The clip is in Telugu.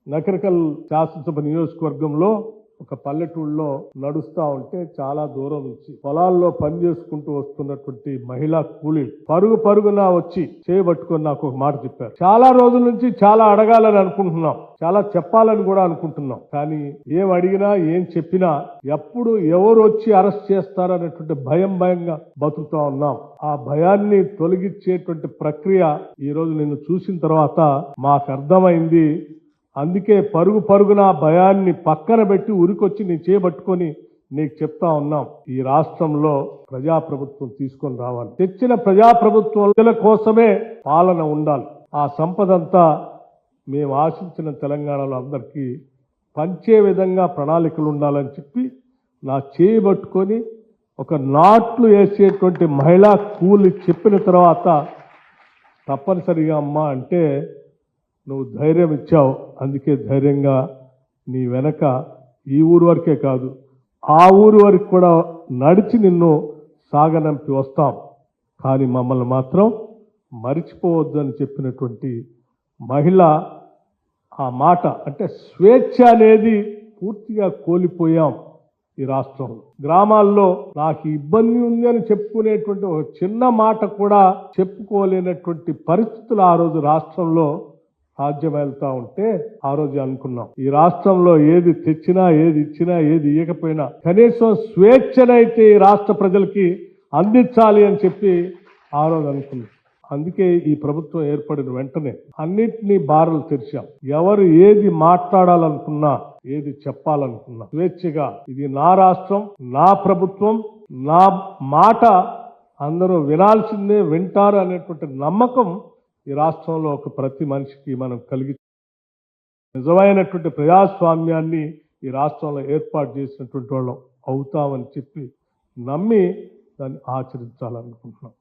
నకరికల్ శాసనసభ నియోజకవర్గంలో ఒక పల్లెటూళ్ళలో నడుస్తా ఉంటే చాలా దూరం నుంచి పొలాల్లో పని చేసుకుంటూ వస్తున్నటువంటి మహిళా కూలీలు పరుగున వచ్చి చేయబట్టుకొని నాకు ఒక మాట చెప్పారు. చాలా రోజుల నుంచి చాలా అడగాలని అనుకుంటున్నాం, చాలా చెప్పాలని కూడా అనుకుంటున్నాం. కానీ ఏం అడిగినా ఏం చెప్పినా ఎప్పుడు ఎవరు వచ్చి అరెస్ట్ చేస్తారనేటువంటి భయంగా బతుకుతా ఉన్నాం. ఆ భయాన్ని తొలగించేటువంటి ప్రక్రియ ఈ రోజు నిన్ను చూసిన తర్వాత మాకు అర్థమైంది. అందుకే పరుగున భయాన్ని పక్కన పెట్టి ఉరికొచ్చి నీ చేయబట్టుకొని నీకు చెప్తా ఉన్నాం. ఈ రాష్ట్రంలో ప్రజాప్రభుత్వం తీసుకొని రావాలి. తెచ్చిన ప్రజాప్రభుత్వం కోసమే పాలన ఉండాలి. ఆ సంపదంతా మేము ఆశించిన తెలంగాణలో అందరికీ పంచే విధంగా ప్రణాళికలు ఉండాలని చెప్పి నా చేయబట్టుకొని ఒక నాట్లు వేసేటువంటి మహిళా కూలి చెప్పిన తర్వాత తప్పనిసరిగా అమ్మా అంటే నువ్వు ధైర్యం ఇచ్చావు. అందుకే ధైర్యంగా నీ వెనక ఈ ఊరు వరకే కాదు ఆ ఊరు వరకు కూడా నడిచి నిన్ను సాగనంపి వస్తాం. కానీ మమ్మల్ని మాత్రం మరిచిపోవద్దు అని చెప్పినటువంటి మహిళ ఆ మాట అంటే స్వేచ్ఛ అనేది పూర్తిగా కోల్పోయాం ఈ రాష్ట్రంలో. గ్రామాల్లో నాకు ఇబ్బంది ఉంది అని చెప్పుకునేటువంటి ఒక చిన్న మాట కూడా చెప్పుకోలేనటువంటి పరిస్థితులు ఆ రోజు రాష్ట్రంలో సాధ్యం వెళ్తా ఉంటే ఆ రోజు అనుకున్నాం, ఈ రాష్ట్రంలో ఏది తెచ్చినా ఏది ఇచ్చినా ఏది ఇవ్వకపోయినా కనీసం స్వేచ్ఛనైతే ఈ రాష్ట్ర ప్రజలకి అందించాలి అని చెప్పి ఆ రోజు అనుకున్నాం. అందుకే ఈ ప్రభుత్వం ఏర్పడిన వెంటనే అన్నిటినీ బారులు తెరిచాం. ఎవరు ఏది మాట్లాడాలనుకున్నా ఏది చెప్పాలనుకున్నా స్వేచ్ఛగా ఇది నా రాష్ట్రం, నా ప్రభుత్వం, నా మాట అందరూ వినాల్సిందే, వింటారు అనేటువంటి నమ్మకం ఈ రాష్ట్రంలో ఒక ప్రతి మనిషికి మనం కలిగి నిజమైనటువంటి ప్రజాస్వామ్యాన్ని ఈ రాష్ట్రంలో ఏర్పాటు చేసినటువంటి వాళ్ళం అవుతామని చెప్పి నమ్మి దాన్ని ఆచరించాలనుకుంటున్నాం.